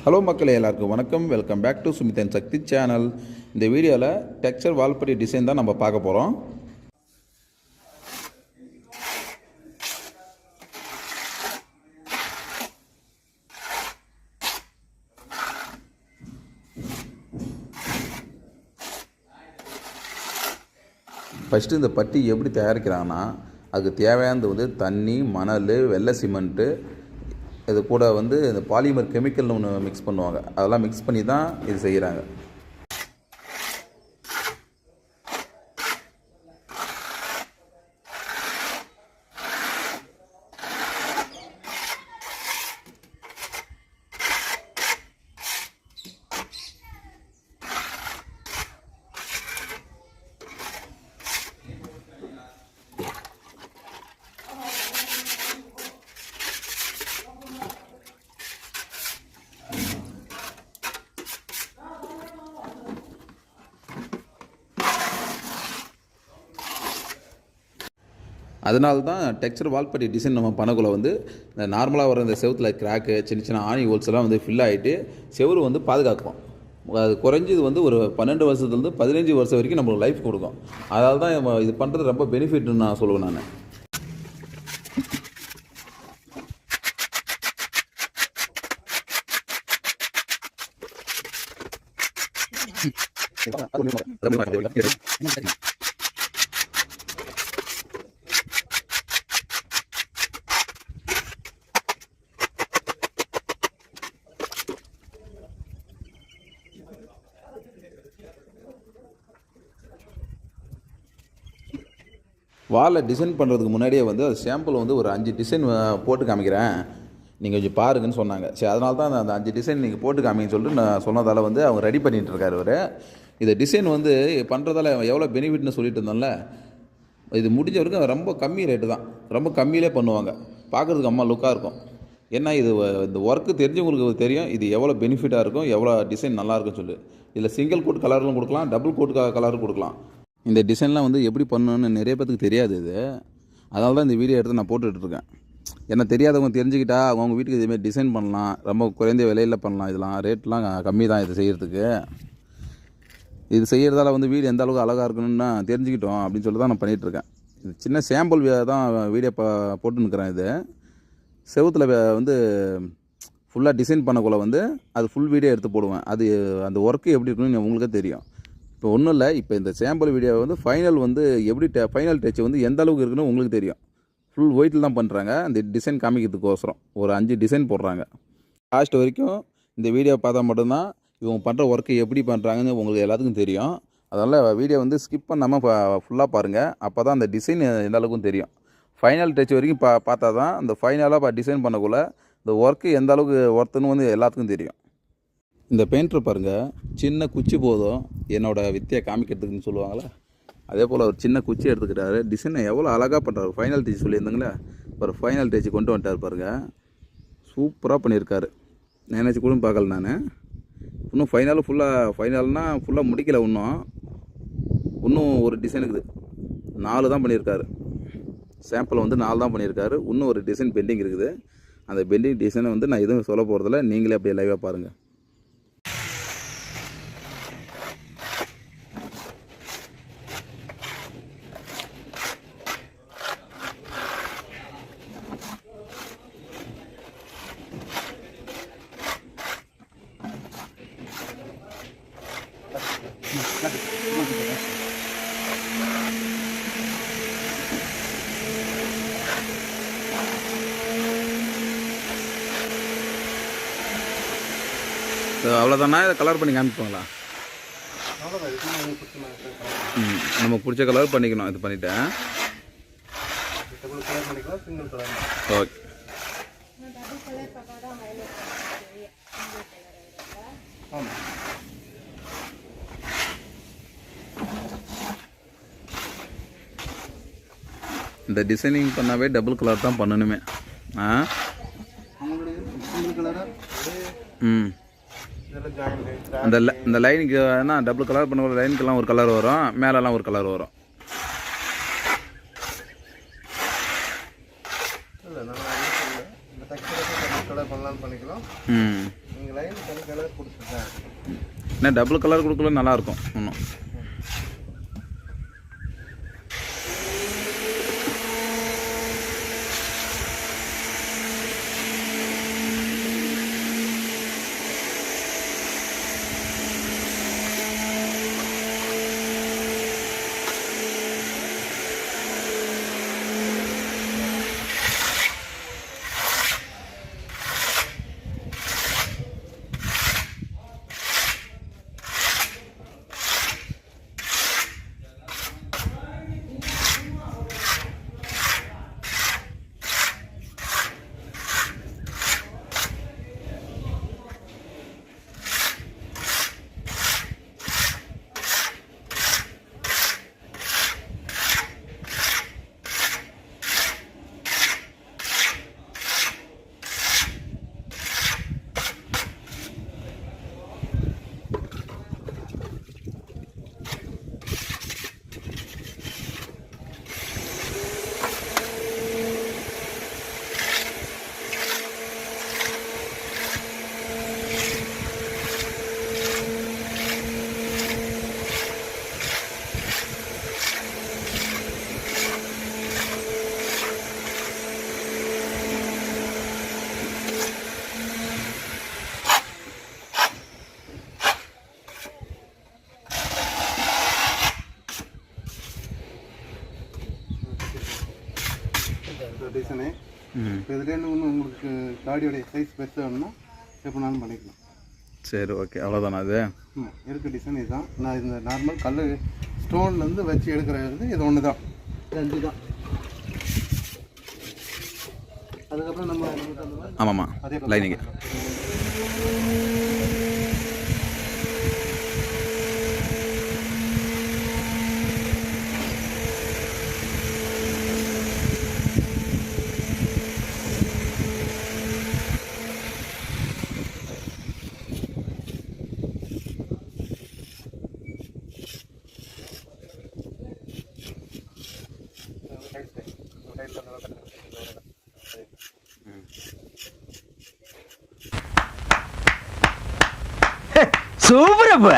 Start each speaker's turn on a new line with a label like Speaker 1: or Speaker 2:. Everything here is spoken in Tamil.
Speaker 1: ஹலோ மக்களே, எல்லாருக்கும் வணக்கம். Welcome back to Sumit Shakti channel. இந்த வீடியோவில் டெக்ஸ்சர் வால்பட்டி டிசைன் தான் நம்ம பார்க்க போகிறோம். ஃபஸ்ட்டு இந்த பட்டி எப்படி தயாரிக்கிறாங்கன்னா, அதுக்கு தேவையானது வந்து தண்ணி, மணல், வெள்ளை சிமெண்ட்டு, இது கூட வந்து இந்த பாலிமர் கெமிக்கல்னு ஒன்று மிக்ஸ் பண்ணுவாங்க. அதெல்லாம் மிக்ஸ் பண்ணி தான் இது செய்கிறாங்க. அதனால தான் டெக்ஸ்சர் வால்பட்டி டிசைன் நம்ம பண்ணக்குள்ள வந்து இந்த நார்மலாக வர இந்த செவுத்தில் கிராக்கு, சின்ன சின்ன ஆணி ஹோல்ஸ் எல்லாம் வந்து ஃபில் ஆகிட்டு செவுறு வந்து பாதுகாக்கும். அது குறைஞ்சது வந்து ஒரு 12 வருஷத்துலேருந்து 15 வருஷம் வரைக்கும் நம்மளுக்கு லைஃப் கொடுக்கும். அதனால தான் இது பண்ணுறது ரொம்ப பெனிஃபிட்னு நான் சொல்லுவேன். நான் வாலில் டிசைன் பண்ணுறதுக்கு முன்னாடியே வந்து அது சாம்பிள் வந்து ஒரு 5 டிசைன் போட்டு காமிக்கிறேன், நீங்கள் கொஞ்சம் பாருங்கன்னு சொன்னாங்க. சரி, அதனால தான் அந்த 5 டிசைன் நீங்கள் போட்டு காமிங்கன்னு சொல்லிட்டு நான் சொன்னதால் வந்து அவங்க ரெடி பண்ணிகிட்டு இருக்காரு. அவர் இந்த டிசைன் வந்து பண்ணுறதால எவ்வளோ பெனிஃபிட்னு சொல்லிட்டு இருந்தோம்ல, இது முடிஞ்ச வரைக்கும் ரொம்ப கம்மி ரேட்டு தான், ரொம்ப கம்மியிலே பண்ணுவாங்க. பார்க்குறதுக்கு அம்மா லுக்காக இருக்கும். ஏன்னா இது இந்த ஒர்க்கு தெரிஞ்சவங்களுக்கு தெரியும் இது எவ்வளோ பெனிஃபிட்டாக இருக்கும், எவ்வளோ டிசைன் நல்லாயிருக்குன்னு சொல்லி. இதில் சிங்கிள் கோட் கலரும் கொடுக்கலாம், டபுள் கோட் கலரும் கொடுக்கலாம். இந்த டிசைன்லாம் வந்து எப்படி பண்ணணுன்னு நிறைய பேருக்கு தெரியாது. இது அதனால தான் இந்த வீடியோ எடுத்து நான் போட்டுட்ருக்கேன். ஏன்னா தெரியாதவங்க தெரிஞ்சுக்கிட்டா அவங்க வீட்டுக்கு இதுமாரி டிசைன் பண்ணலாம், ரொம்ப குறைந்த விலையில் பண்ணலாம். இதெல்லாம் ரேட்லாம் கம்மி தான் இது செய்கிறதுக்கு. இது செய்கிறதால வந்து வீடு எந்த அளவுக்கு அழகாக இருக்கணும்னா தெரிஞ்சுக்கிட்டோம் அப்படின்னு சொல்லி தான் நான் பண்ணிகிட்ருக்கேன். இது சின்ன சாம்பிள் தான் வீடியோ போட்டுன்னுக்கிறேன். இது செவுத்தில் வந்து ஃபுல்லாக டிசைன் பண்ணக்குள்ள வந்து அது ஃபுல் வீடியோ எடுத்து போடுவேன். அது அந்த ஒர்க்கு எப்படி இருக்குன்னு உங்களுக்கே தெரியும். இப்போ ஒன்றும் இல்லை, இப்போ இந்த சாம்பிள் வீடியோவை வந்து ஃபைனல் வந்து எப்படி ஃபைனல் டச் வந்து எந்த அளவுக்கு இருக்குன்னு உங்களுக்கு தெரியும். ஃபுல் ஒயிட்டில் தான் பண்ணுறாங்க. அந்த டிசைன் காமிக்கிறதுக்கோசரம் ஒரு 5 டிசைன் போடுறாங்க. லாஸ்ட் வரைக்கும் இந்த வீடியோ பார்த்தா மட்டும்தான் இவங்க பண்ணுற ஒர்க்கு எப்படி பண்ணுறாங்கன்னு உங்களுக்கு எல்லாத்துக்கும் தெரியும். அதனால் வீடியோ வந்து ஸ்கிப் பண்ணாமல் ஃபுல்லாக பாருங்கள். அப்போ தான் அந்த டிசைன் எந்த அளவுக்கும் தெரியும். ஃபைனல் டச் வரைக்கும் பார்த்தா தான் அந்த ஃபைனலாக டிசைன் பண்ணக்குள்ள இந்த ஒர்க்கு எந்த அளவுக்கு ஒர்த்துன்னு வந்து எல்லாத்துக்கும் தெரியும். இந்த பெயிண்டர் பாருங்கள், சின்ன குச்சி போதும் என்னோடய வித்தியை காமிக்கிறதுக்குன்னு சொல்லுவாங்களே, அதே போல் ஒரு சின்ன குச்சி எடுத்துக்கிட்டாரு. டிசைனை எவ்வளோ அழகாக பண்ணுறாரு. ஃபைனல் டச் சொல்லியிருந்தாங்களே, ஒரு ஃபைனல் டச் கொண்டு வந்துட்டார் பாருங்கள். சூப்பராக பண்ணியிருக்காரு. நினச்சி கூட பார்க்கல நான். இன்னும் ஃபைனல்னால் ஃபுல்லாக முடிக்கலை. இன்னும் ஒரு டிசைன் இருக்குது. 4 தான் பண்ணியிருக்காரு. சாம்பிள் வந்து 4 தான் பண்ணியிருக்காரு. இன்னும் ஒரு டிசைன் பெண்டிங் இருக்குது. அந்த பெண்டிங் டிசைனை வந்து நான் எதுவும் சொல்ல போகிறதில்ல, நீங்களே அப்படியே லைவாக பாருங்கள். அவ்வளோதானா? இதை கலர் பண்ணி காமிப்பாங்களா? நமக்கு பிடிச்ச கலர் பண்ணிக்கணும். இது பண்ணிட்டேன். ஓகே. இந்த டிசைனிங் பண்ணாவே டபுள் கலர் தான் பண்ணணுமே. அந்த லைனுக்கு டபுள் கலர் பண்ண லைனுக்கெல்லாம் ஒரு கலர் வரும், மேலெல்லாம் ஒரு கலர் வரும்.
Speaker 2: கலர் பண்ணலாம்னு பண்ணிக்கலாம். நீங்கள் லைன் தனி கலர் கொடுத்துருக்கேன்.
Speaker 1: என்ன டபுள் கலர் கொடுக்கல நல்லாயிருக்கும் இன்னும்.
Speaker 2: டிசைனு இதுலேருந்து ஒன்று உங்களுக்கு காடியோடைய சைஸ் பெருசாக வேணும்னா எப்போனாலும் பண்ணிக்கலாம்.
Speaker 1: சரி ஓகே அவ்வளோதானா அது?
Speaker 2: இருக்க டிசைன் இதுதான். நான் இந்த நார்மல் கல் ஸ்டோன்லேருந்து வச்சு எடுக்கிறது இது ஒன்று தான், இது 5 தான். அதுக்கப்புறம் நம்ம
Speaker 1: ஆமாம்மா லைனிங்கு
Speaker 3: சூப்பரப்பா.